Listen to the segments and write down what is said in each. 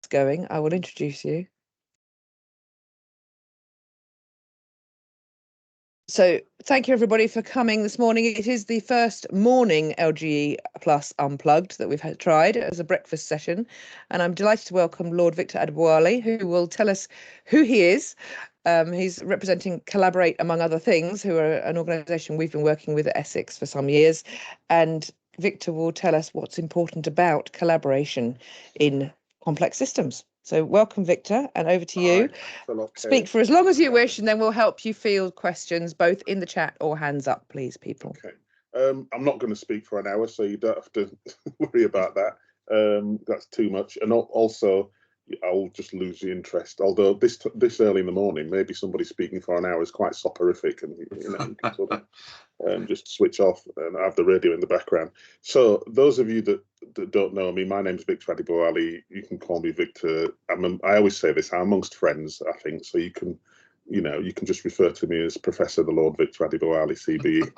going, I will introduce you. So thank you everybody for coming this morning. It is the first morning LGE Plus Unplugged that we've tried as a breakfast session. And I'm delighted to welcome Lord Victor Adebowale, who will tell us who he is. He's representing Collaborate, among other things, who are an organisation we've been working with at Essex for some years. And Victor will tell us what's important about collaboration in complex systems. So welcome, Victor, and over to you. Speak for as long as you wish, and then we'll help you field questions, both in the chat or hands up, please, people. Okay. I'm not going to speak for an hour, so you don't have to worry about that. That's too much. And also, I'll just lose the interest. Although this early in the morning, maybe somebody speaking for an hour is quite soporific, and you can sort of just switch off and have the radio in the background. So those of you that don't know me, my name's Victor Adebowale. You can call me Victor. I always say this, I'm amongst friends, I think, so you can just refer to me as Professor the Lord Victor Adebowale, CBE.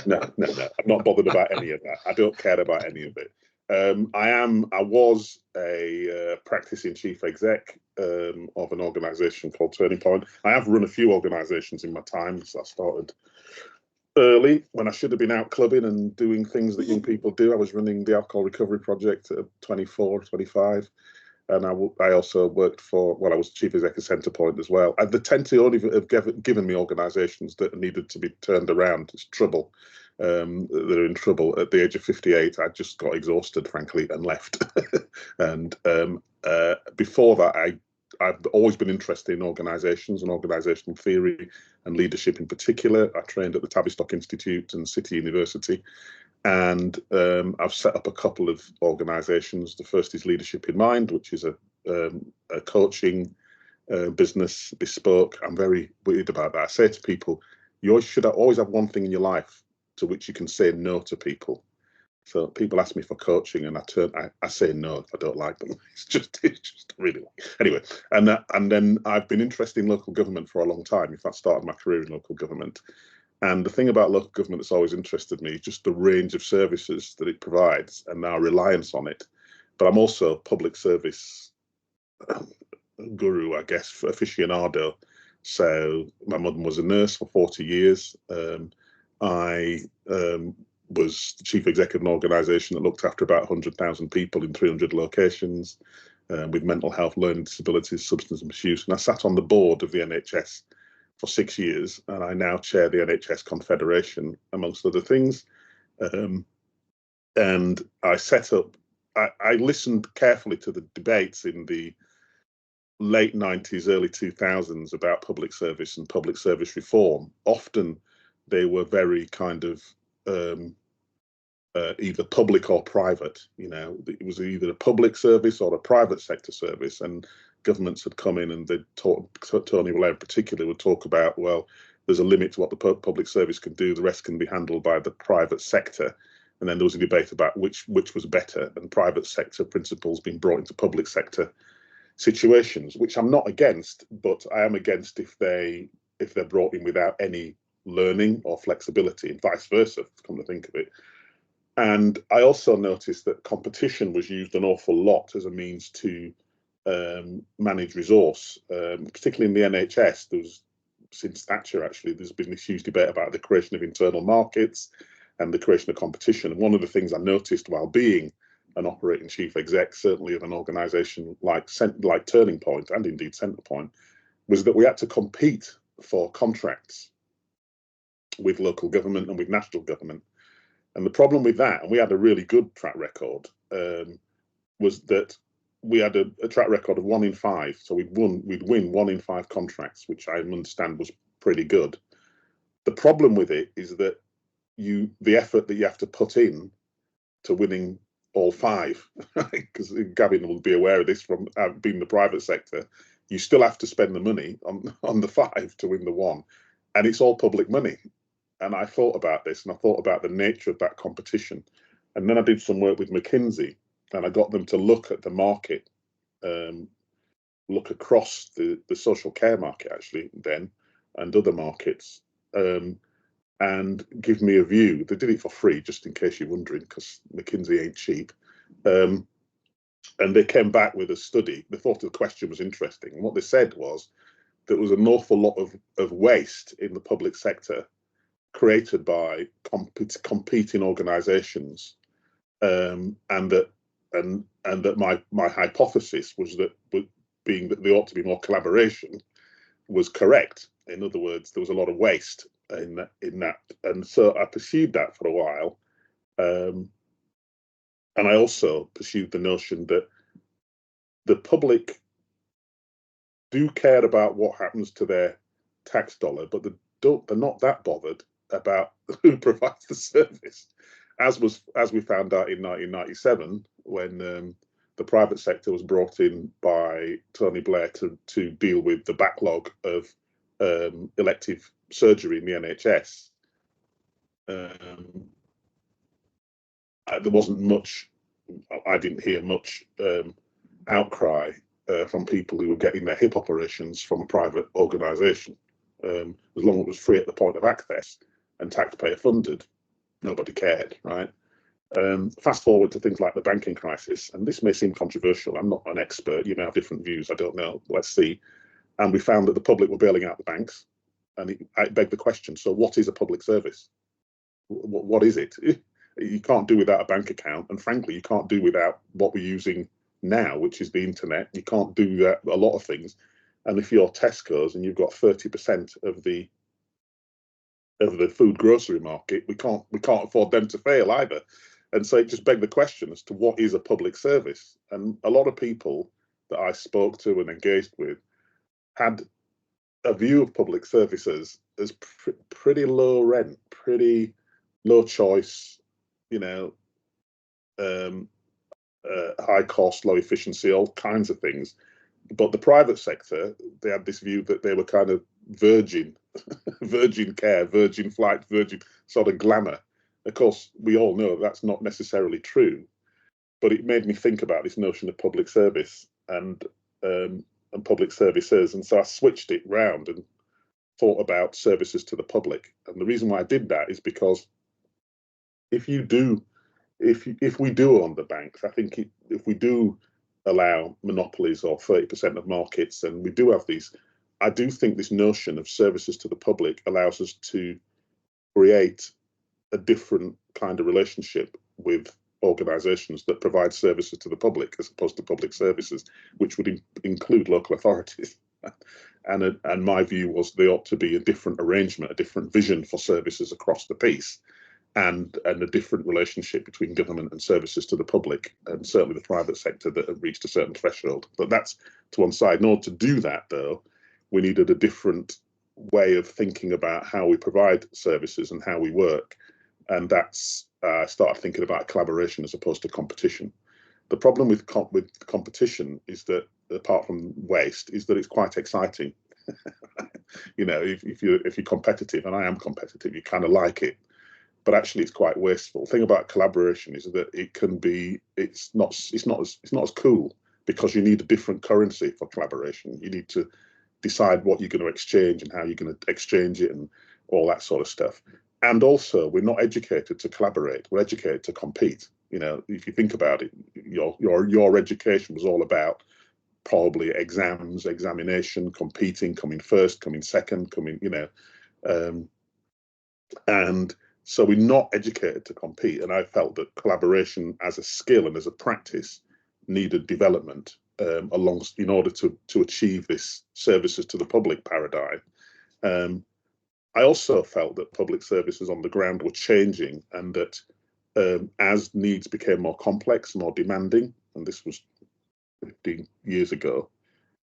No, I'm not bothered about any of that. I don't care about any of it. I was a practicing chief exec of an organisation called Turning Point. I have run a few organisations in my time, so I started early when I should have been out clubbing and doing things that young people do. I was running the Alcohol Recovery Project at 24, 25. And I also worked for, well, I was chief executive Centrepoint as well. They tend to only have given me organisations that needed to be turned around. It's trouble. They're in trouble. At the age of 58, I just got exhausted, frankly, and left. And before that, I've always been interested in organisations and organisational theory and leadership in particular. I trained at the Tavistock Institute and City University. And I've set up a couple of organisations. The first is Leadership in Mind, which is a coaching business, bespoke. I'm very weird about that. I say to people, you should always have one thing in your life to which you can say no to people. So people ask me for coaching, and I say no if I don't like them. It's just really anyway. And then I've been interested in local government for a long time. In fact, started my career in local government. And the thing about local government that's always interested me is just the range of services that it provides and our reliance on it. But I'm also a public service guru, I guess, aficionado. So my mother was a nurse for 40 years. I was the chief executive of an organisation that looked after about 100,000 people in 300 locations with mental health, learning disabilities, substance misuse. And I sat on the board of the NHS for 6 years, and I now chair the NHS Confederation, amongst other things. And I set up, I listened carefully to the debates in the late 90s, early 2000s about public service and public service reform. Often they were very kind of either public or private. It was either a public service or a private sector service, and governments had come in and they'd Tony Blair in particular would talk about, well, there's a limit to what the public service can do, the rest can be handled by the private sector. And then there was a debate about which was better, and private sector principles being brought into public sector situations, which I'm not against, but I am against if they're brought in without any learning or flexibility, and vice versa, come to think of it. And I also noticed that competition was used an awful lot as a means to manage resource, particularly in the NHS. Since Thatcher, actually, there's been this huge debate about the creation of internal markets and the creation of competition. And one of the things I noticed while being an operating chief exec, certainly of an organisation like Turning Point and indeed Centrepoint, was that we had to compete for contracts with local government and with national government. And the problem with that, and we had a really good track record, was that we had a track record of 1 in 5. So we'd win 1 in 5 contracts, which I understand was pretty good. The problem with it is that the effort that you have to put in to winning all 5, because Gavin will be aware of this from being in the private sector, you still have to spend the money on the 5 to win the 1, and it's all public money. And I thought about this, and I thought about the nature of that competition. And then I did some work with McKinsey, and I got them to look at the market, look across the social care market, actually, then, and other markets, and give me a view. They did it for free, just in case you're wondering, because McKinsey ain't cheap. And they came back with a study. They thought the question was interesting. And what they said was there was an awful lot of waste in the public sector created by competing organisations, and that my hypothesis was that, being that there ought to be more collaboration, was correct. In other words, there was a lot of waste in that, and so I pursued that for a while, and I also pursued the notion that the public do care about what happens to their tax dollar, but they're not that bothered about who provides the service, as we found out in 1997 when the private sector was brought in by Tony Blair to deal with the backlog of elective surgery in the NHS. There wasn't much. I didn't hear much outcry from people who were getting their hip operations from a private organisation. As long as it was free at the point of access and taxpayer funded, nobody cared, right? Fast forward to things like the banking crisis, and this may seem controversial. I'm not an expert. You may have different views. I don't know. Let's see. And we found that the public were bailing out the banks, and it begged the question: so, what is a public service? What is it? You can't do without a bank account, and frankly, you can't do without what we're using now, which is the internet. You can't do that, a lot of things. And if you're Tesco's and you've got 30% of the food grocery market, we can't afford them to fail either. And so it just begged the question as to what is a public service. And a lot of people that I spoke to and engaged with had a view of public services as pretty low rent, pretty low choice, high cost, low efficiency, all kinds of things. But the private sector, they had this view that they were kind of virgin care, virgin flight, virgin sort of glamour. Of course, we all know that's not necessarily true, but it made me think about this notion of public service and public services. And so I switched it round and thought about services to the public. And the reason why I did that is because if we do own the banks, I think if we do allow monopolies or 30% of markets, and we do have these, I do think this notion of services to the public allows us to create a different kind of relationship with organisations that provide services to the public as opposed to public services, which would include local authorities. And my view was there ought to be a different arrangement, a different vision for services across the piece, and a different relationship between government and services to the public, and certainly the private sector that have reached a certain threshold. But that's to one side. In order to do that, though, we needed a different way of thinking about how we provide services and how we work. And that's started thinking about collaboration as opposed to competition. The problem with competition is that, apart from waste, is that it's quite exciting. If you're competitive, and I am competitive, you kind of like it. But actually, it's quite wasteful. The thing about collaboration is that it's not as cool, because you need a different currency for collaboration. You need to decide what you're going to exchange and how you're going to exchange it and all that sort of stuff. And also, we're not educated to collaborate. We're educated to compete. If you think about it, your education was all about probably exams, examination, competing, coming first, coming second, and so we're not educated to compete. And I felt that collaboration as a skill and as a practice needed development in order to achieve this services to the public paradigm. I also felt that public services on the ground were changing, and that as needs became more complex, more demanding, and this was 15 years ago,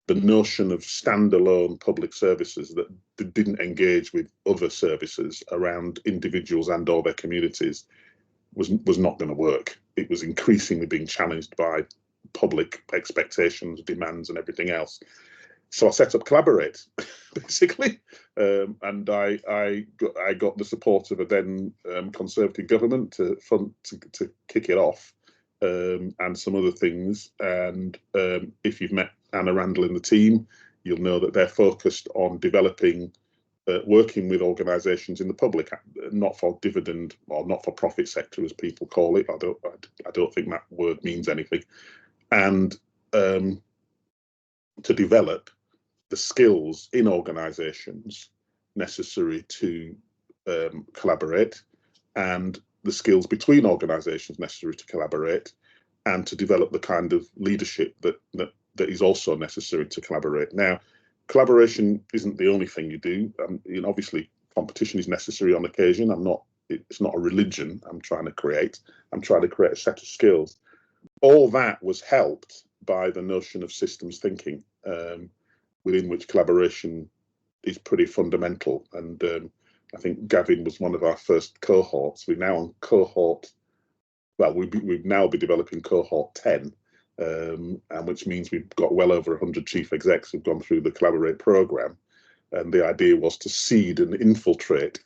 the notion of standalone public services that didn't engage with other services around individuals and or their communities was not going to work. It was increasingly being challenged by public expectations, demands, and everything else. So I set up Collaborate, basically, and I got the support of a then Conservative government to kick it off, and some other things. And if you've met Anna Randall in the team, you'll know that they're focused on developing, working with organisations in the public, not for dividend or not for profit sector as people call it. I don't think that word means anything. and to develop the skills in organisations necessary to collaborate, and the skills between organisations necessary to collaborate, and to develop the kind of leadership that is also necessary to collaborate. Now, collaboration isn't the only thing you do. Obviously, competition is necessary on occasion. It's not a religion I'm trying to create. I'm trying to create a set of skills. All that was helped by the notion of systems thinking, within which collaboration is pretty fundamental. And I think Gavin was one of our first cohorts. We're now on cohort, well, we've now be developing cohort 10, and which means we've got well over 100 chief execs who've gone through the Collaborate programme. And the idea was to seed and infiltrate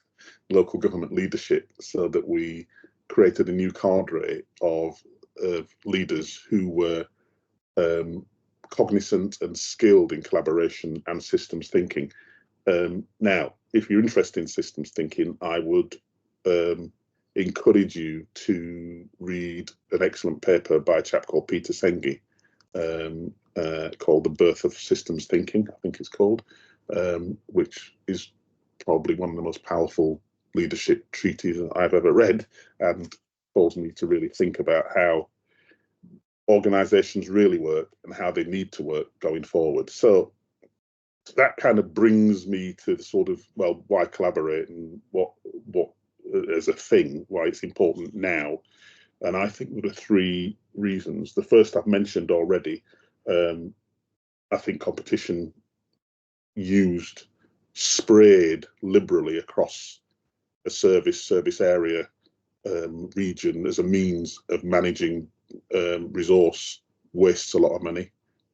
local government leadership so that we created a new cadre of leaders who were cognizant and skilled in collaboration and systems thinking. Now, if you're interested in systems thinking, I would encourage you to read an excellent paper by a chap called Peter Senge, called The Birth of Systems Thinking, I think it's called, which is probably one of the most powerful leadership treatises I've ever read, and caused me to really think about how organisations really work and how they need to work going forward. So that kind of brings me to the sort of, well, why collaborate and what as a thing, why it's important now. And I think there are three reasons. The first I've mentioned already. I think competition sprayed liberally across a service area, region as a means of managing resource, wastes a lot of money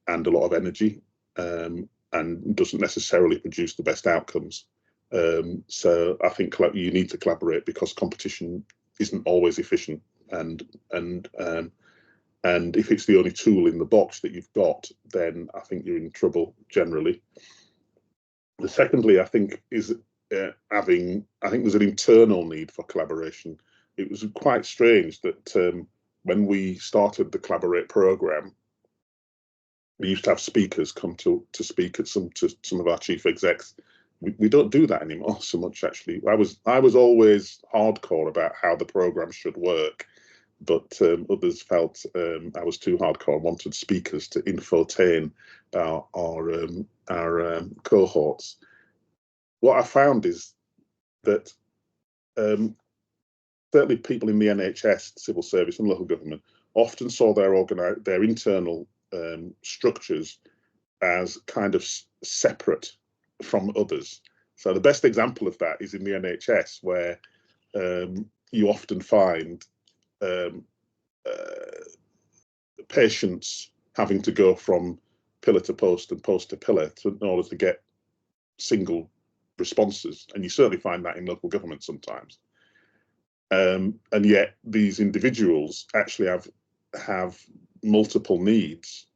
and a lot of energy, and doesn't necessarily produce the best outcomes. So I think you need to collaborate, because competition isn't always efficient, and if it's the only tool in the box that you've got, then I think you're in trouble generally. The secondly, I think, is I think there's an internal need for collaboration. It was quite strange that when we started the Collaborate programme, we used to have speakers come to speak at some of our chief execs. We don't do that anymore so much, actually. I was always hardcore about how the programme should work, but others felt I was too hardcore and wanted speakers to infotain our cohorts. What I found is that certainly people in the NHS, civil service and local government often saw their internal structures as kind of separate from others. So the best example of that is in the NHS, where you often find patients having to go from pillar to post and post to pillar in order to get single responses, and you certainly find that in local government sometimes. And yet these individuals actually have multiple needs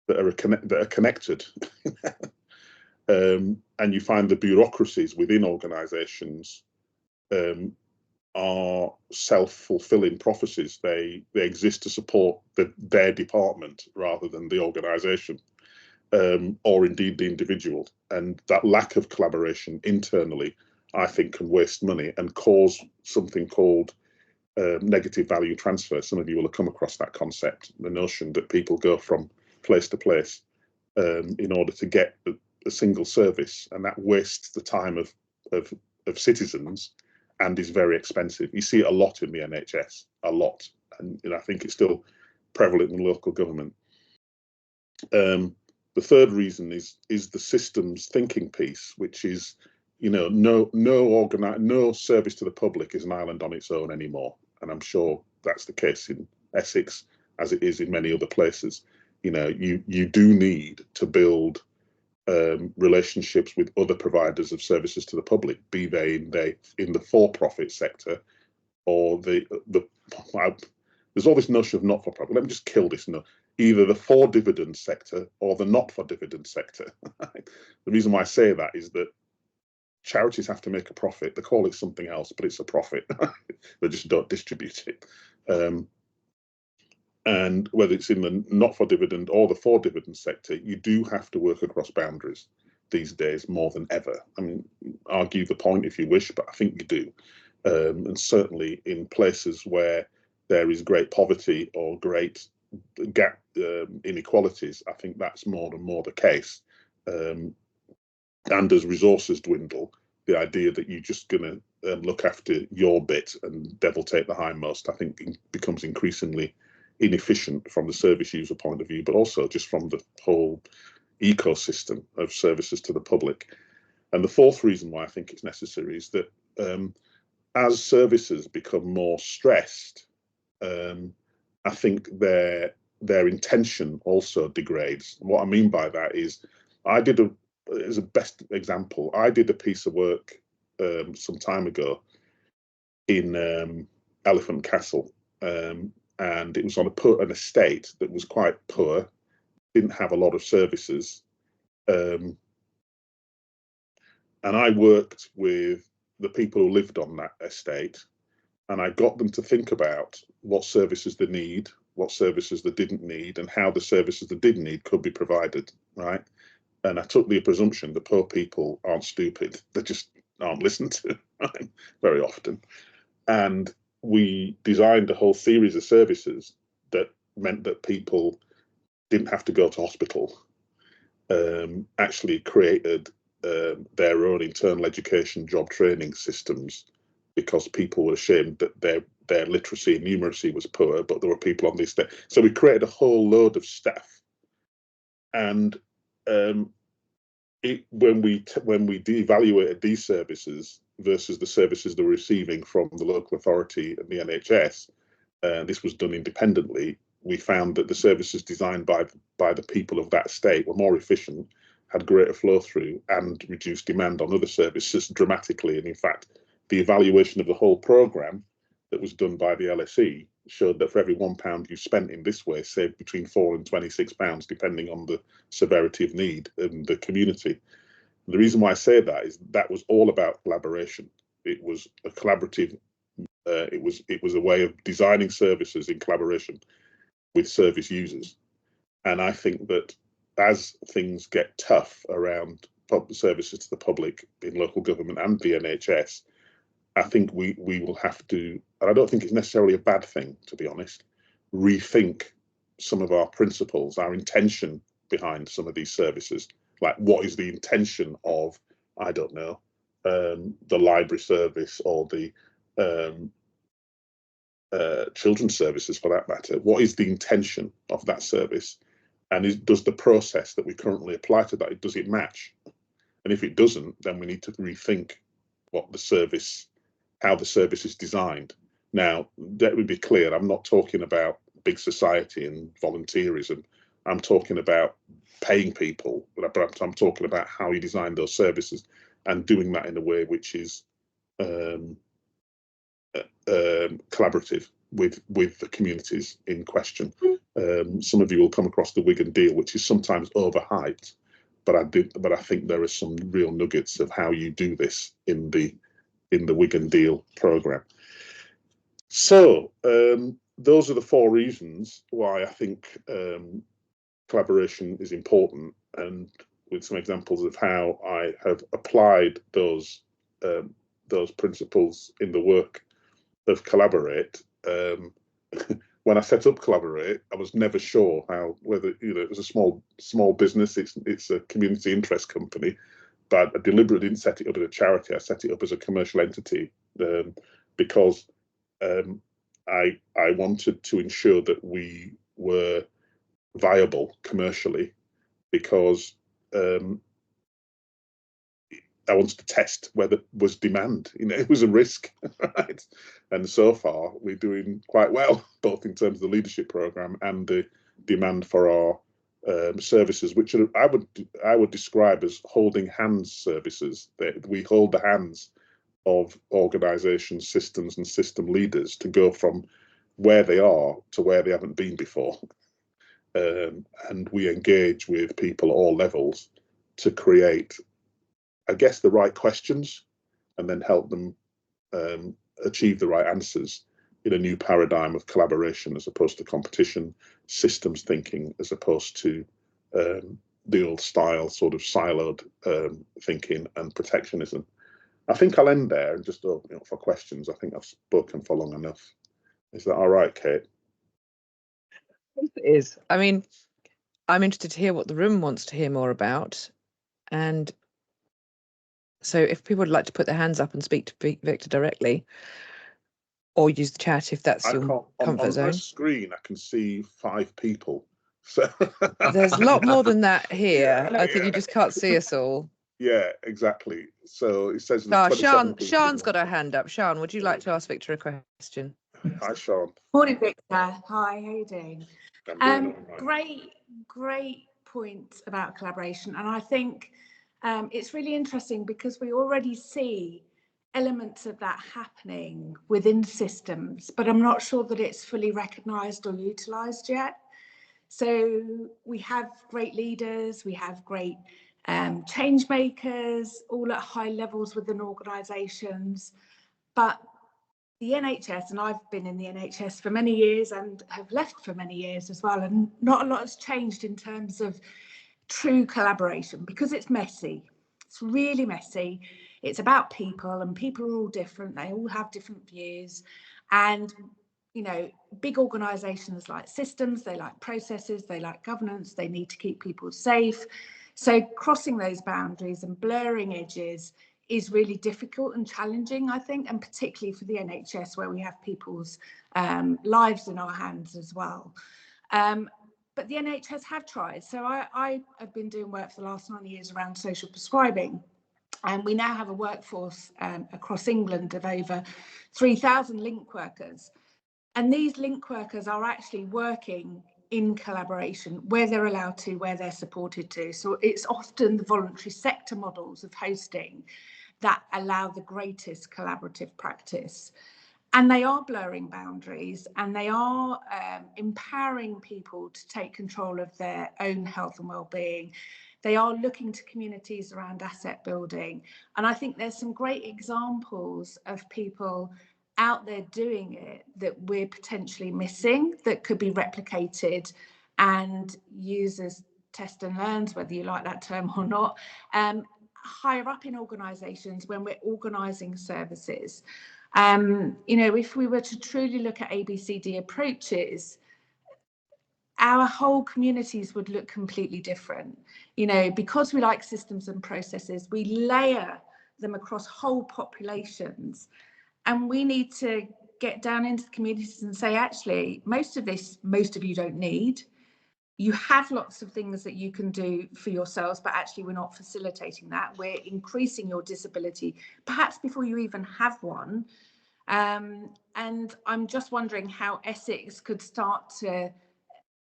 that are connected. And you find the bureaucracies within organisations are self-fulfilling prophecies. They exist to support their department rather than the organisation, or indeed the individual. And that lack of collaboration internally, I think, can waste money and cause something called negative value transfer. Some of you will have come across that concept, the notion that people go from place to place in order to get a single service, and that wastes the time of citizens and is very expensive. You see it a lot in the NHS, a lot, and I think it's still prevalent in local government. The third reason is the systems thinking piece, which is, no service to the public is an island on its own anymore, and I'm sure that's the case in Essex as it is in many other places. You do need to build relationships with other providers of services to the public, be they in the for-profit sector or there's all this notion of not-for-profit. Let me just kill this notion. Either the for-dividend sector or the not-for-dividend sector. The reason why I say that is that charities have to make a profit. They call it something else, but it's a profit. They just don't distribute it. And whether it's in the not for dividend or the for dividend sector, you do have to work across boundaries these days more than ever. I mean, argue the point if you wish, but I think you do. And certainly in places where there is great poverty or great gap inequalities, I think that's more and more the case. And as resources dwindle, the idea that you're just going to look after your bit and devil take the hindmost, I think becomes increasingly inefficient from the service user point of view, but also just from the whole ecosystem of services to the public. And the fourth reason why I think it's necessary is that as services become more stressed, I think their intention also degrades. And what I mean by that is, as a best example, I did a piece of work some time ago in Elephant Castle, and it was on an estate that was quite poor, didn't have a lot of services, and I worked with the people who lived on that estate, and I got them to think about what services they need, what services they didn't need, and how the services they did need could be provided, right? And I took the presumption that poor people aren't stupid, they just aren't listened to very often. And we designed a whole series of services that meant that people didn't have to go to hospital, actually created their own internal education job training systems, because people were ashamed that their literacy and numeracy was poor, but there were people on this day. So we created a whole load of stuff. And when we evaluated these services versus the services they were receiving from the local authority and the NHS, this was done independently, we found that the services designed by the people of that state were more efficient, had greater flow through, and reduced demand on other services dramatically. And in fact, the evaluation of the whole programme that was done by the LSE showed that for every £1 you spent in this way, saved between £4 and £26, depending on the severity of need in the community. And the reason why I say that is that was all about collaboration. It was a collaborative. It was a way of designing services in collaboration with service users. And I think that as things get tough around services to the public in local government and the NHS, I think we will have to, and I don't think it's necessarily a bad thing, to be honest, rethink some of our principles, our intention behind some of these services. Like, what is the intention of, I don't know, the library service or the children's services for that matter? What is the intention of that service? And does the process that we currently apply to that, does it match? And if it doesn't, then we need to rethink what the service, how the service is designed. Now, let me be clear, I'm not talking about big society and volunteerism. I'm talking about paying people, but I'm talking about how you design those services and doing that in a way which is collaborative with the communities in question. Some of you will come across the Wigan deal, which is sometimes overhyped, but I think there are some real nuggets of how you do this in the Wigan deal programme. So those are the four reasons why I think collaboration is important, and with some examples of how I have applied those principles in the work of Collaborate. When I set up Collaborate, I was never sure whether it was a small business. It's a community interest company, but I deliberately didn't set it up as a charity. I set it up as a commercial entity because I wanted to ensure that we were viable commercially, because I wanted to test whether there was demand. It was a risk, right? And so far, we're doing quite well, both in terms of the leadership program and the demand for our services, which I would describe as holding hands services. That we hold the hands of organisations, systems, and system leaders to go from where they are to where they haven't been before. And we engage with people at all levels to create, I guess, the right questions, and then help them achieve the right answers. in a new paradigm of collaboration as opposed to competition, systems thinking as opposed to the old style sort of siloed thinking and protectionism. I think I'll end there and just open it up for questions. I think I've spoken for long enough. Is that all right, Kate? It is. I mean, I'm interested to hear what the room wants to hear more about. And so if people would like to put their hands up and speak to Victor directly, or use the chat if that's your comfort zone. On my screen, I can see 5 people. So there's a lot more than that here. I think you just can't see us all. Yeah, exactly. So it says Sian's got her hand up. Sian, would you like to ask Victor a question? Hi, Sian. Morning, Victor. Hi, how are you doing? I'm doing all right. Great point about collaboration. And I think it's really interesting because we already see elements of that happening within systems, but I'm not sure that it's fully recognised or utilised yet. So we have great leaders, we have great change makers, all at high levels within organisations, but the NHS, and I've been in the NHS for many years and have left for many years as well, and not a lot has changed in terms of true collaboration because it's messy. It's really messy. It's about people, and people are all different. They all have different views. And, you know, big organisations like systems, they like processes, they like governance, they need to keep people safe. So crossing those boundaries and blurring edges is really difficult and challenging, I think, and particularly for the NHS where we have people's lives in our hands as well. But the NHS have tried. So I have been doing work for the last 9 years around social prescribing. And we now have a workforce across England of over 3,000 link workers. And these link workers are actually working in collaboration where they're allowed to, where they're supported to. So it's often the voluntary sector models of hosting that allow the greatest collaborative practice. And they are blurring boundaries, and they are empowering people to take control of their own health and well-being. They are looking to communities around asset building. And I think there's some great examples of people out there doing it that we're potentially missing that could be replicated and users test and learns, whether you like that term or not, higher up in organisations when we're organising services. You know, if we were to truly look at ABCD approaches, our whole communities would look completely different. You know, because we like systems and processes, we layer them across whole populations. And we need to get down into the communities and say, actually, most of you don't need. You have lots of things that you can do for yourselves, but actually we're not facilitating that. We're increasing your disability, perhaps before you even have one. And I'm just wondering how Essex could start to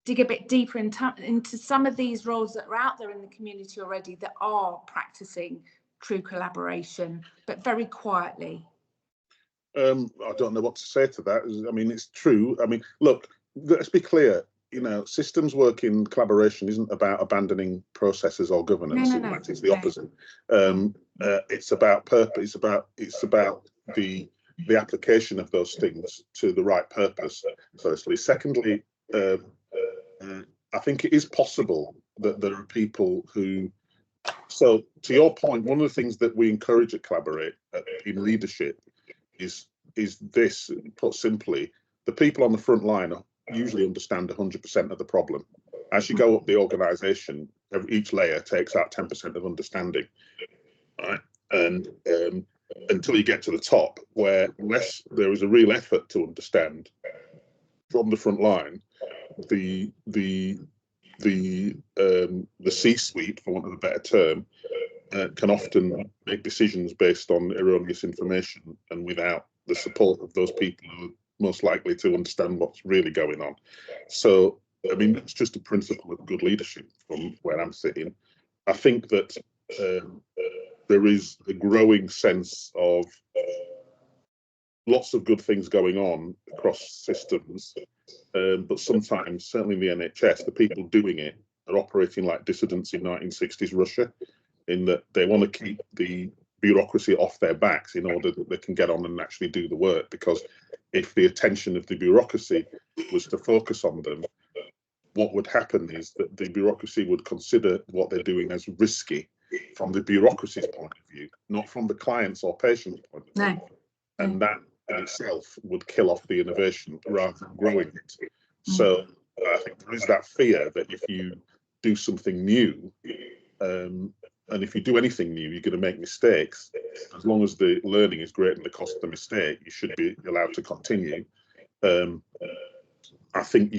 dig a bit deeper into some of these roles that are out there in the community already that are practicing true collaboration, but very quietly. I don't know what to say to that. I mean, it's true. I mean, look, let's be clear. You know, systems work in collaboration isn't about abandoning processes or governance. No. In fact, it's the opposite. It's about purpose. It's about the application of those things to the right purpose. Firstly, secondly, I think it is possible that there are people who. So, to your point, one of the things that we encourage at Collaborate in leadership is this, put simply, the people on the front line usually understand 100% of the problem. As you go up the organisation, each layer takes out 10% of understanding, right? And until you get to the top, where there is a real effort to understand from the front line, the C-suite, for want of a better term, can often make decisions based on erroneous information and without the support of those people who are most likely to understand what's really going on. So, I mean, it's just a principle of good leadership from where I'm sitting. I think that there is a growing sense of lots of good things going on across systems, but sometimes, certainly in the NHS, the people doing it are operating like dissidents in 1960s Russia, in that they want to keep the bureaucracy off their backs in order that they can get on and actually do the work. Because if the attention of the bureaucracy was to focus on them, what would happen is that the bureaucracy would consider what they're doing as risky from the bureaucracy's point of view, not from the client's or patient's point of view. No. And that in itself would kill off the innovation rather than growing it. So I think there is that fear that if you do something new, and if you do anything new, you're going to make mistakes. As long as the learning is greater than the cost of the mistake, you should be allowed to continue. I think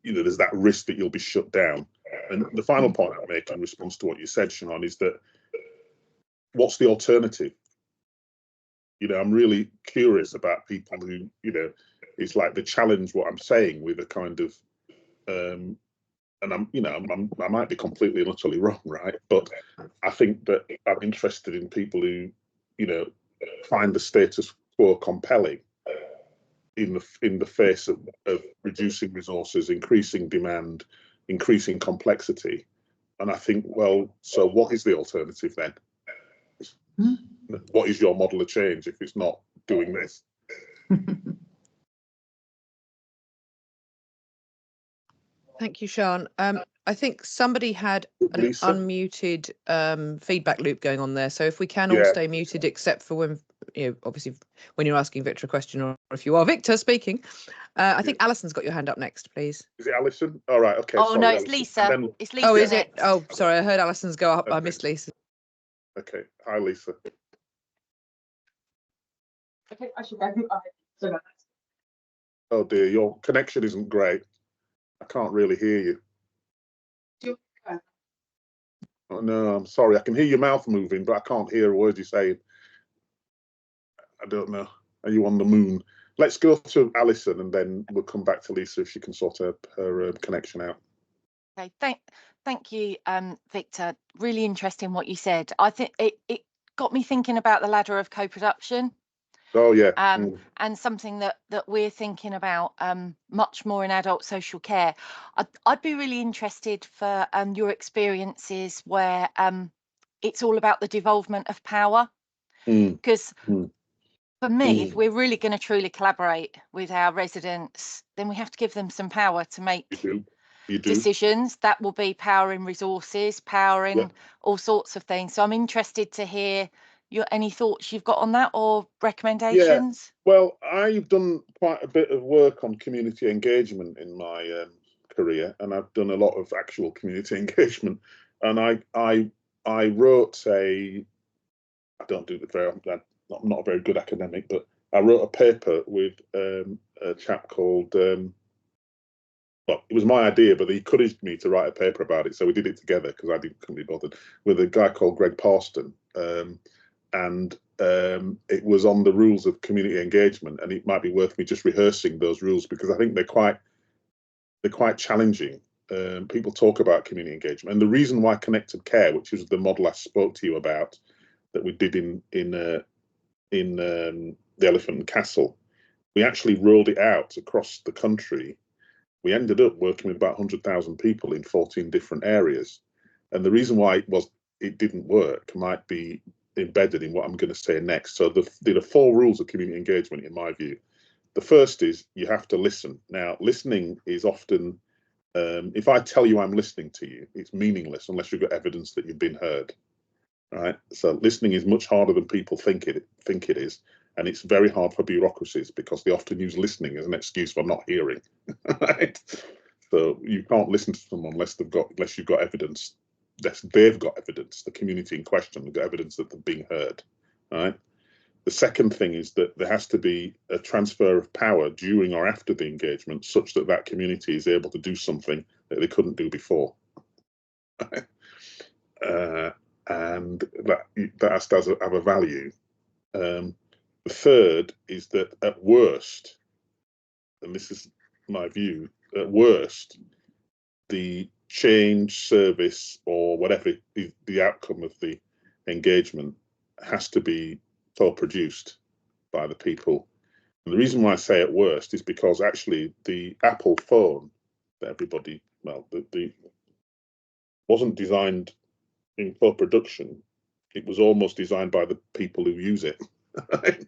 there's that risk that you'll be shut down. And the final point I'll make in response to what you said, Sian, is that what's the alternative? I'm really curious about people who, it's like they challenge what I'm saying with a kind of, and I might be completely and utterly wrong, right? But I think that I'm interested in people who, find the status quo compelling in the face of reducing resources, increasing demand, increasing complexity. And I think, well, so what is the alternative then? What is your model of change if it's not doing this? Thank you, Sian. I think somebody had an Lisa? unmuted feedback loop going on there. So if we can all stay muted, except for when, obviously when you're asking Victor a question, or if you are Victor speaking. I think Alison's got your hand up next, please. Is it Alison? All right, okay. Oh, sorry, no, it's Alison. Lisa. Then, It's Lisa. Oh, is next. it? Oh, sorry, I heard Alison's go up. Okay. I missed Lisa. Okay, hi, Lisa. Okay, I should go. Oh dear, your connection isn't great. I can't really hear you. Oh, no, I'm sorry. I can hear your mouth moving, but I can't hear a word you're saying. I don't know. Are you on the moon? Let's go to Alison, and then we'll come back to Lisa if she can sort her connection out. Okay, thank you, Victor. Really interesting what you said. I think it got me thinking about the ladder of co-production. Oh yeah. And something that we're thinking about much more in adult social care. I'd be really interested for your experiences where it's all about the devolvement of power, because for me, if we're really going to truly collaborate with our residents, then we have to give them some power to make you do. decisions. That will be power in resources, power in all sorts of things. So I'm interested to hear any thoughts you've got on that or recommendations. Well, I've done quite a bit of work on community engagement in my career, and I've done a lot of actual community engagement. And I wrote I don't do it very. I'm not a very good academic, but I wrote a paper with a chap called. Well, it was my idea, but he encouraged me to write a paper about it, so we did it together because I couldn't be bothered, with a guy called Greg Parston. And it was on the rules of community engagement, and it might be worth me just rehearsing those rules because I think they're quite challenging. People talk about community engagement, and the reason why connected care, which is the model I spoke to you about that we did in the Elephant and Castle, we actually rolled it out across the country. We ended up working with about 100,000 people in 14 different areas, and the reason why it didn't work might be embedded in what I'm going to say next. So there are 4 rules of community engagement in my view. The first is you have to listen. Now, listening is often, if I tell you I'm listening to you, it's meaningless unless you've got evidence that you've been heard. Right? So listening is much harder than people think it is, and it's very hard for bureaucracies because they often use listening as an excuse for not hearing. Right? So you can't listen to someone unless you've got evidence. They've got evidence. The community in question have got evidence that they're being heard. Right? The second thing is that there has to be a transfer of power during or after the engagement, such that that community is able to do something that they couldn't do before. And that has to have a value. The third is that at worst, and this is my view, at worst, the change, service, or whatever the outcome of the engagement has to be co-produced by the people. And the reason why I say at worst is because actually the Apple phone that everybody, well, the wasn't designed in co-production. it was almost designed by the people who use it, right?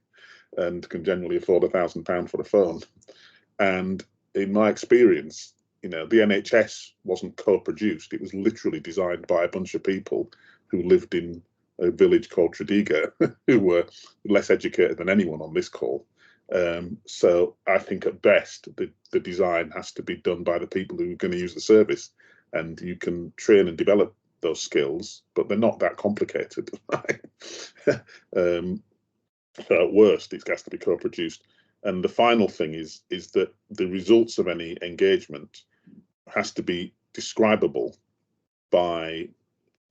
And can generally afford £1,000 for a phone. And in my experience, the NHS wasn't co-produced. It was literally designed by a bunch of people who lived in a village called Tredegar, who were less educated than anyone on this call. So I think at best, the design has to be done by the people who are going to use the service. And you can train and develop those skills, but they're not that complicated. Right? So at worst, it has to be co-produced. And the final thing is that the results of any engagement has to be describable by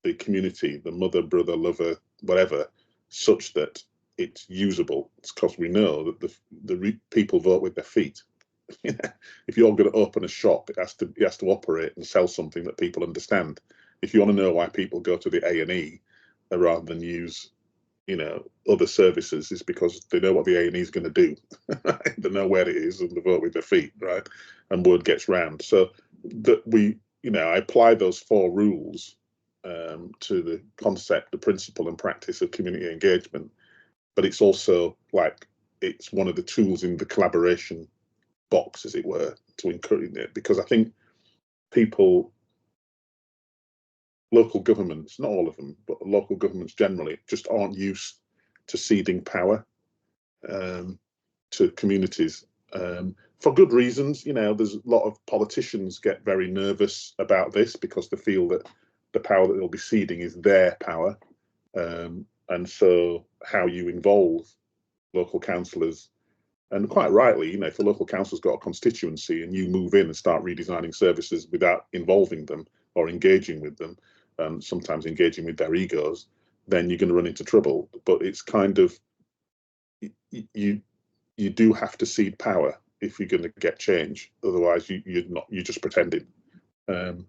the community, the mother, brother, lover, whatever, such that it's usable. It's because we know that the people vote with their feet. If you're going to open a shop, it has to operate and sell something that people understand. If you want to know why people go to the A&E rather than use other services, is because they know what the A&E is going to do. Right? They know where it is and they vote with their feet, right? And word gets round. So that I apply those 4 rules to the concept, the principle and practice of community engagement. But it's also like it's one of the tools in the collaboration box, as it were, to encourage it. Because I think local governments, not all of them, but local governments generally, just aren't used to ceding power to communities for good reasons. There's a lot of politicians get very nervous about this because they feel that the power that they'll be ceding is their power. And so how you involve local councillors, and quite rightly, if a local council's got a constituency and you move in and start redesigning services without involving them or engaging with them, sometimes engaging with their egos, then you're going to run into trouble. But it's kind of, you do have to cede power if you're going to get change. Otherwise, you're just pretending. And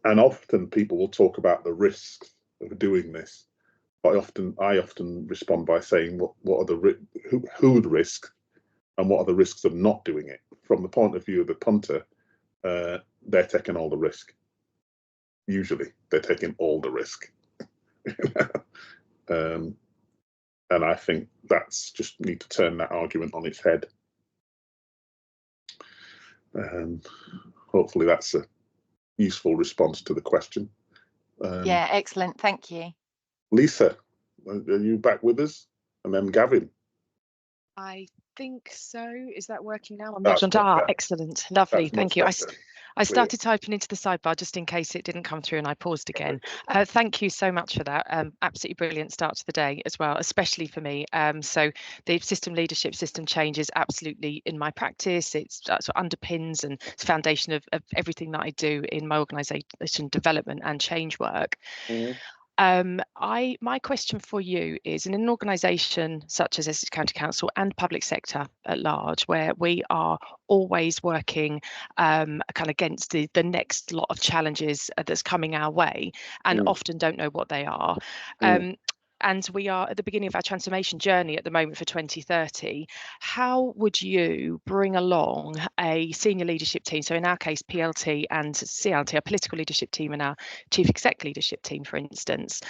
often people will talk about the risks of doing this. But I often respond by saying, what are who would risk, and what are the risks of not doing it? From the point of view of the punter, they're taking all the risk. Usually, they're taking all the risk. And I think that's just need to turn that argument on its head. Hopefully, that's a useful response to the question. Yeah, excellent. Thank you. Lisa, are you back with us? And then Gavin. I think so. Is that working now? I'm not on. Excellent. Lovely. Thank you. I started typing into the sidebar just in case it didn't come through and I paused again. Thank you so much for that. Absolutely brilliant start to the day as well, especially for me. So the system leadership, system change is absolutely in my practice. It's sort of underpins and it's foundation of everything that I do in my organisation development and change work. Mm-hmm. My question for you is, in an organisation such as Essex County Council and public sector at large, where we are always working kind of against the next lot of challenges that's coming our way and often don't know what they are. And we are at the beginning of our transformation journey at the moment for 2030. How would you bring along a senior leadership team, so in our case PLT and CLT, our political leadership team and our chief exec leadership team, for instance,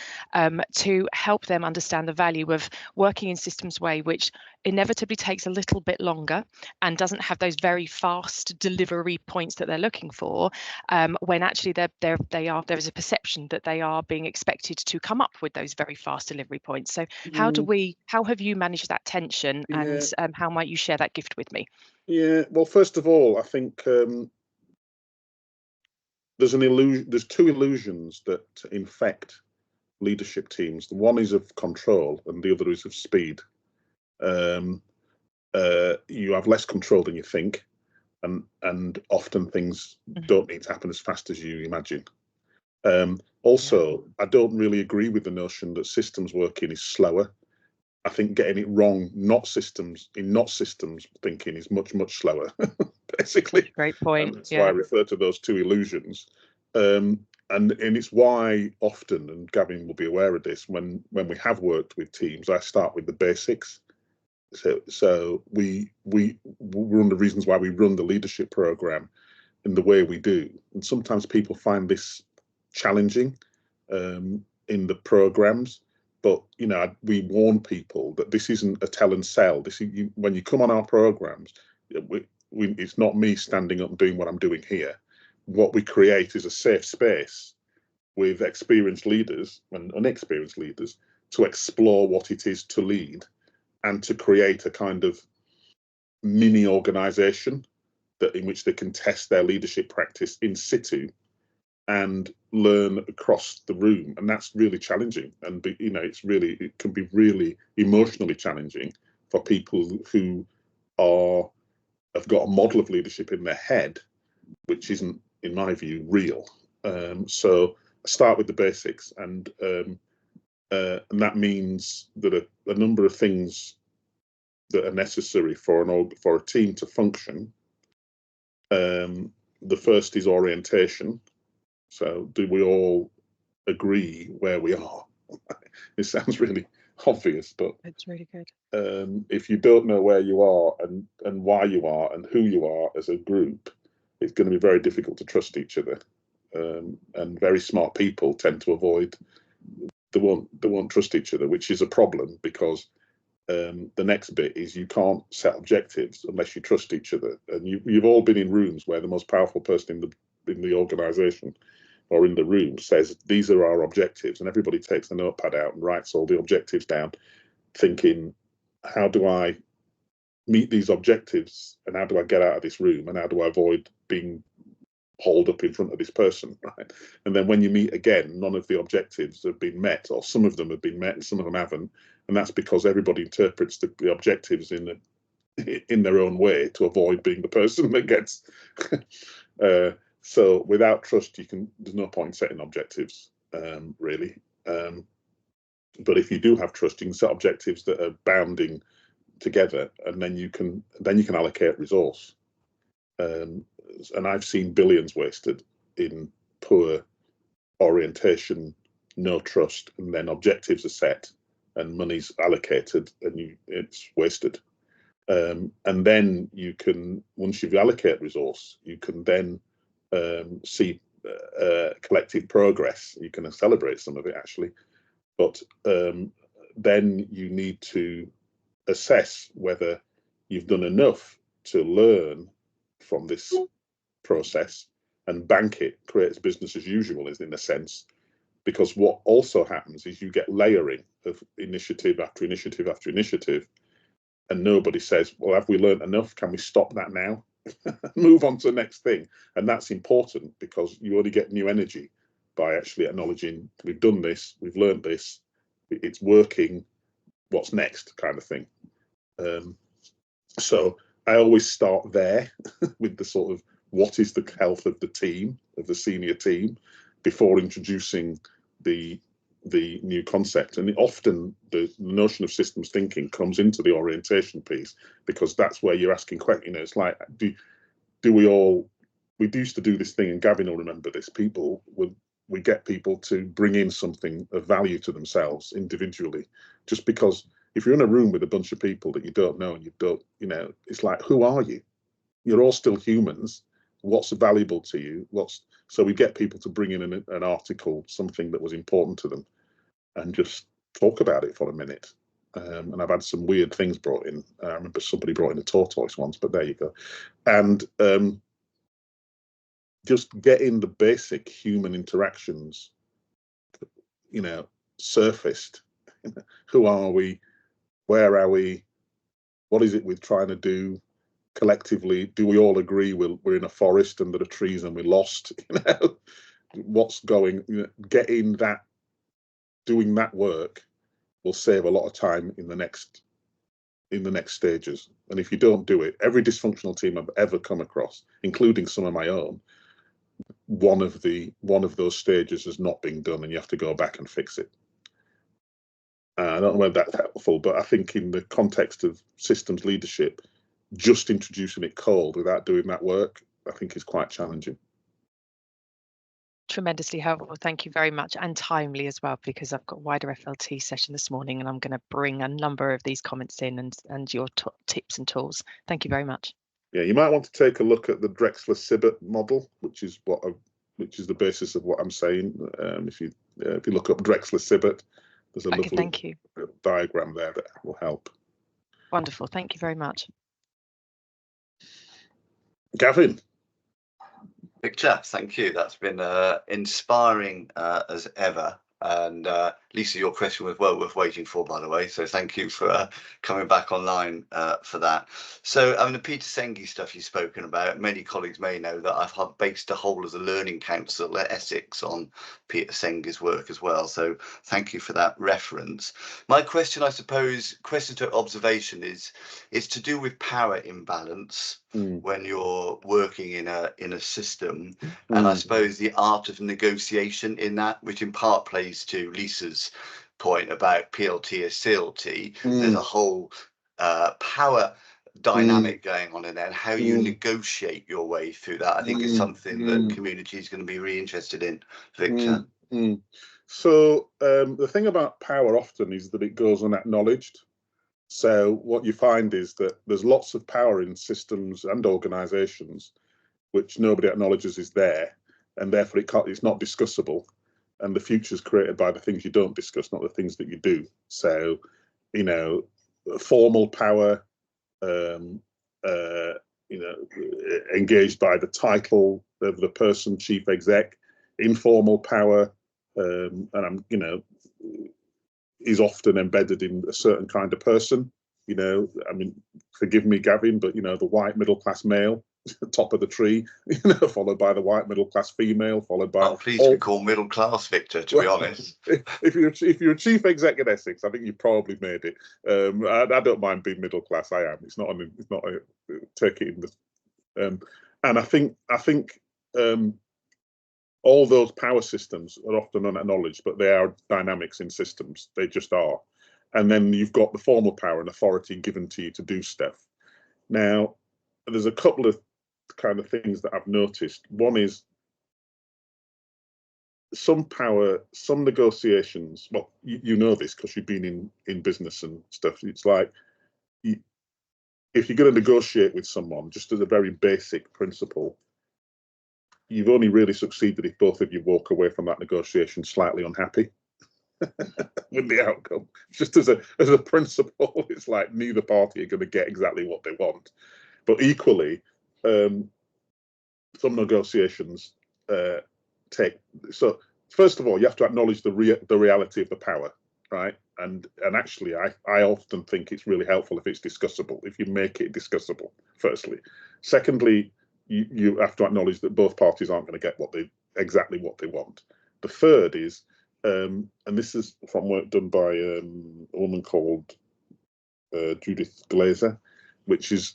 to help them understand the value of working in systems way, which inevitably takes a little bit longer and doesn't have those very fast delivery points that they're looking for, when actually there is a perception that they are being expected to come up with those very fast delivery points. So how have you managed that tension, and how might you share that gift with me? Well, first of all, I think there's two illusions that infect leadership teams. The one is of control and the other is of speed. You have less control than you think, and often things don't need to happen as fast as you imagine. Also, I don't really agree with the notion that systems working is slower. I think getting it wrong, not systems thinking is much, much slower, basically. Great point. And that's why I refer to those two illusions. And it's why often, and Gavin will be aware of this, when we have worked with teams, I start with the basics. So we one of the reasons why we run the leadership program in the way we do. And sometimes people find this challenging. in the programs. But we warn people that this isn't a tell and sell. This is when you come on our programs, it's not me standing up and doing what I'm doing here. What we create is a safe space with experienced leaders and unexperienced leaders to explore what it is to lead and to create a kind of mini organization in which they can test their leadership practice in situ and learn across the room. And that's really challenging. And it can be really emotionally challenging for people who have got a model of leadership in their head which isn't, in my view, real. So I start with the basics, and that means that a number of things that are necessary for a team to function. The first is orientation. So do we all agree where we are? It sounds really obvious, but it's really good. If you don't know where you are and why you are and who you are as a group, it's going to be very difficult to trust each other. And very smart people tend to avoid. They won't trust each other, which is a problem, because the next bit is you can't set objectives unless you trust each other. And you've all been in rooms where the most powerful person in the organisation or in the room says, these are our objectives, and everybody takes the notepad out and writes all the objectives down, thinking, how do I meet these objectives, and how do I get out of this room, and how do I avoid being hauled up in front of this person, right? And then when you meet again, none of the objectives have been met, or some of them have been met and some of them haven't, and that's because everybody interprets the objectives in their own way to avoid being the person that gets so without trust, there's no point in setting objectives, really. But if you do have trust, you can set objectives that are bounding together, and then you can allocate resource. And I've seen billions wasted in poor orientation, no trust, and then objectives are set and money's allocated, and it's wasted. And then you can, once you've allocated resource, you can then see collective progress. You can celebrate some of it, actually, but then you need to assess whether you've done enough to learn from this process and bank it, creates business as usual, is in a sense, because what also happens is you get layering of initiative after initiative after initiative, and nobody says, well, have we learned enough? Can we stop that now? Move on to the next thing. And that's important, because you only get new energy by actually acknowledging, we've done this, we've learned this, it's working, what's next, kind of thing. So I always start there with the sort of, what is the health of the team, of the senior team, before introducing the new concept. And often the notion of systems thinking comes into the orientation piece, because that's where you're asking questions. It's like, we used to do this thing, and Gavin will remember this, we get people to bring in something of value to themselves individually, just because if you're in a room with a bunch of people that you don't know, and you don't, it's like, who are you? You're all still humans. What's valuable to you? So we get people to bring in an article, something that was important to them, and just talk about it for a minute. And I've had some weird things brought in. I remember somebody brought in a tortoise once, but there you go. And just getting the basic human interactions, surfaced. Who are we? Where are we? What is it we're trying to do collectively? Do we all agree we're in a forest and there are trees and we're lost? What's going? Getting that, doing that work will save a lot of time in the next stages. And if you don't do it, every dysfunctional team I've ever come across, including some of my own, one of those stages has not been done, and you have to go back and fix it. I don't know whether that's helpful, but I think in the context of systems leadership, just introducing it cold without doing that work, I think is quite challenging. Tremendously helpful. Thank you very much, and timely as well, because I've got a wider FLT session this morning, and I'm going to bring a number of these comments in and your tips and tools. Thank you very much. Yeah, you might want to take a look at the Drexler-Sibbett model, which is the basis of what I'm saying. If you If you look up Drexler Sibbert, there's a lovely thank you. diagram there that will help. Wonderful. Thank you very much. Gavin. Victor, thank you. That's been inspiring as ever. And Lisa, your question was well worth waiting for, by the way. So thank you for coming back online for that. So, I mean, the Peter Senge stuff you've spoken about, many colleagues may know that I've based a whole of the Learning Council at Essex on Peter Senge's work as well. So thank you for that reference. My question, I suppose, question to observation is to do with power imbalance when you're working in a system, and I suppose the art of negotiation in that, which in part plays to Lisa's point about PLT as CLT. There's a whole power dynamic going on in there, and how you negotiate your way through that, I think is something that community is going to be really interested in. Victor. So the thing about power often is that it goes unacknowledged. So what you find is that there's lots of power in systems and organizations which nobody acknowledges is there, and therefore it's not discussable. And the future is created by the things you don't discuss, not the things that you do. So, you know, formal power, engaged by the title of the person, chief exec. Informal power, is often embedded in a certain kind of person. You know, I mean, forgive me, Gavin, but, you know, the white middle class male, top of the tree, you know, followed by the white middle class female, followed by. Oh, please be called middle class, Victor. To be honest, if you're a chief exec at Essex, I think you probably made it. I don't mind being middle class. I am. It's not a take it in the. And I think all those power systems are often unacknowledged, but they are dynamics in systems. They just are. And then you've got the formal power and authority given to you to do stuff. Now, there's a couple of kind of things that I've noticed. One is some power, some negotiations. Well, you know this because you've been in business and stuff. It's like if you're going to negotiate with someone, just as a very basic principle, you've only really succeeded if both of you walk away from that negotiation slightly unhappy with the outcome. Just as a principle, it's like neither party are going to get exactly what they want. But equally, some negotiations take. So first of all, you have to acknowledge the reality of the power, right? And actually, I often think it's really helpful if it's discussable, if you make it discussable. Firstly, secondly, you have to acknowledge that both parties aren't going to get exactly what they want. The third is, and this is from work done by a woman called Judith Glazer, which is,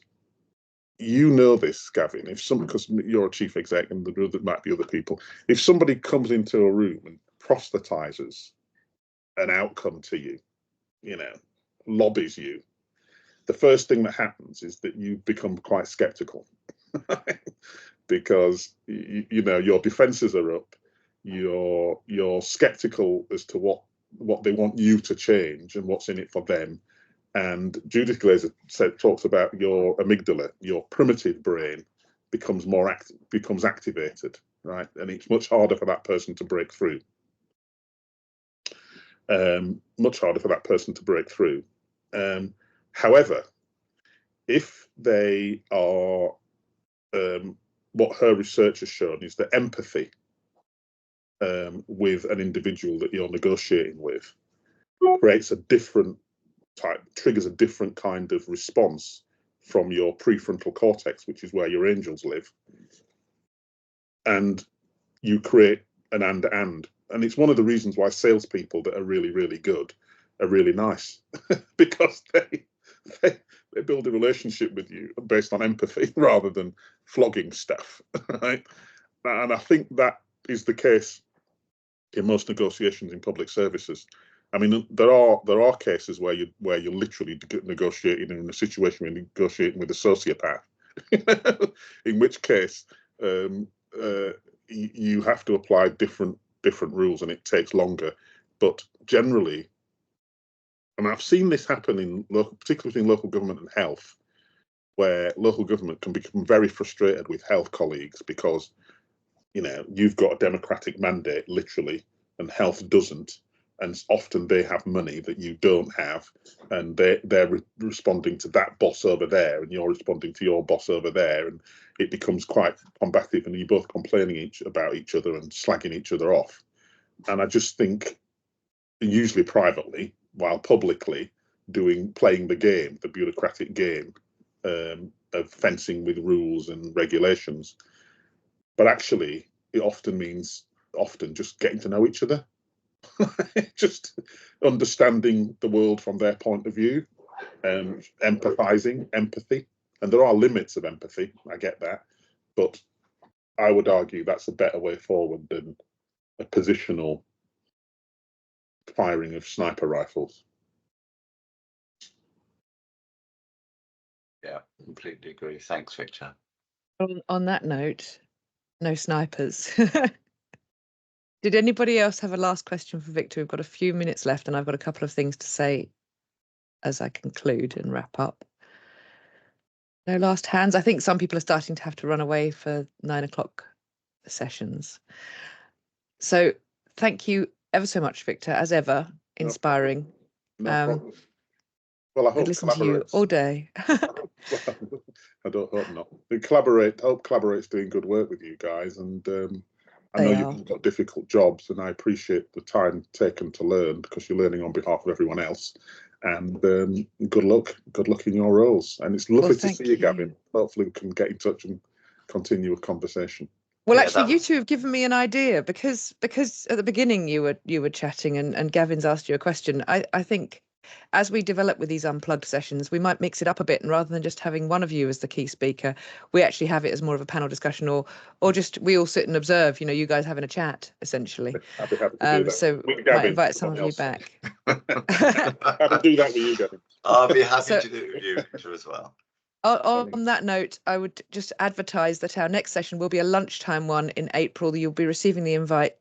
you know this, Gavin, because you're a chief exec and there might be other people, if somebody comes into a room and proselytizes an outcome to you, you know, lobbies you, the first thing that happens is that you become quite skeptical. Because you know your defenses are up, you're skeptical as to what they want you to change and what's in it for them. And Judith Glazer talks about your amygdala, your primitive brain becomes activated, right? And it's much harder for that person to break through. However, if they are what her research has shown is that empathy with an individual that you're negotiating with creates a different type, triggers a different kind of response from your prefrontal cortex, which is where your angels live. And you create an and. And it's one of the reasons why salespeople that are really, really good are really nice, because they build a relationship with you based on empathy rather than flogging stuff, right? And I think that is the case in most negotiations in public services. I mean, there are cases where you're literally negotiating in a situation where you're negotiating with a sociopath, in which case you have to apply different rules and it takes longer. But generally, and I've seen this happen particularly in local government and health, where local government can become very frustrated with health colleagues because, you know, you've got a democratic mandate, literally, and health doesn't, and often they have money that you don't have, and they're responding to that boss over there, and you're responding to your boss over there, and it becomes quite combative, and you're both complaining about each other and slagging each other off. And I just think, usually privately, while publicly playing the game, the bureaucratic game of fencing with rules and regulations. But actually, it often means just getting to know each other, just understanding the world from their point of view, empathy. And there are limits of empathy, I get that, but I would argue that's a better way forward than a positional firing of sniper rifles. Yeah, completely agree. Thanks, Victor. On that note, no snipers. Did anybody else have a last question for Victor? We've got a few minutes left, and I've got a couple of things to say as I conclude and wrap up. No last hands. I think some people are starting to have to run away for 9 o'clock sessions. So thank you ever so much, Victor, as ever, inspiring. No problem. Well, I hope listen to you all day. Well, I don't hope not. Hope Collaborate's doing good work with you guys, and I know you've got difficult jobs, and I appreciate the time taken to learn, because you're learning on behalf of everyone else. And good luck in your roles. And it's lovely to see you, Gavin. Hopefully we can get in touch and continue a conversation. Well, yeah, actually, you two have given me an idea, because at the beginning you were chatting and Gavin's asked you a question. I think as we develop with these unplugged sessions, we might mix it up a bit, and rather than just having one of you as the key speaker, we actually have it as more of a panel discussion, or just we all sit and observe. You guys having a chat essentially. I'd be happy to do that. So might invite some of you back. Happy to do that with you, Gavin. I'll be happy to do it with you, Victor, as well. On that note, I would just advertise that our next session will be a lunchtime one in April. You'll be receiving the invite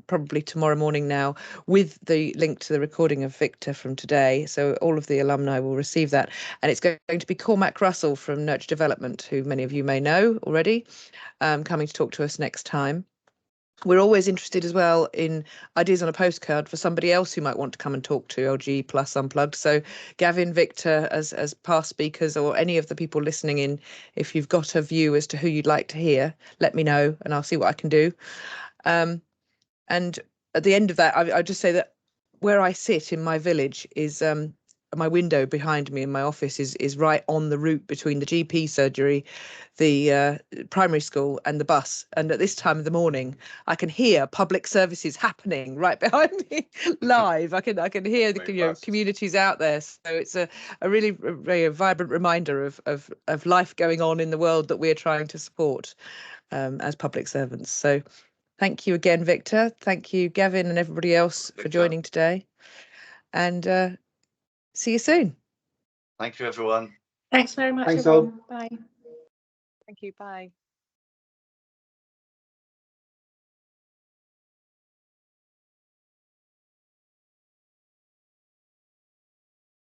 probably tomorrow morning now, with the link to the recording of Victor from today. So all of the alumni will receive that. And it's going to be Cormac Russell from Nurture Development, who many of you may know already, coming to talk to us next time. We're always interested as well in ideas on a postcard for somebody else who might want to come and talk to LGE Plus Unplugged. So Gavin, Victor, as past speakers, or any of the people listening in, if you've got a view as to who you'd like to hear, let me know and I'll see what I can do. And at the end of that, I just say that where I sit in my village is my window behind me in my office is right on the route between the GP surgery, the primary school and the bus. And at this time of the morning, I can hear public services happening right behind me live. I can hear the communities out there. So it's a really very vibrant reminder of life going on in the world that we're trying to support as public servants. So thank you again, Victor. Thank you, Gavin, and everybody else for joining today. And see you soon. Thank you, everyone. Thanks very much, Thanks, everyone. Bye. Thank you. Bye.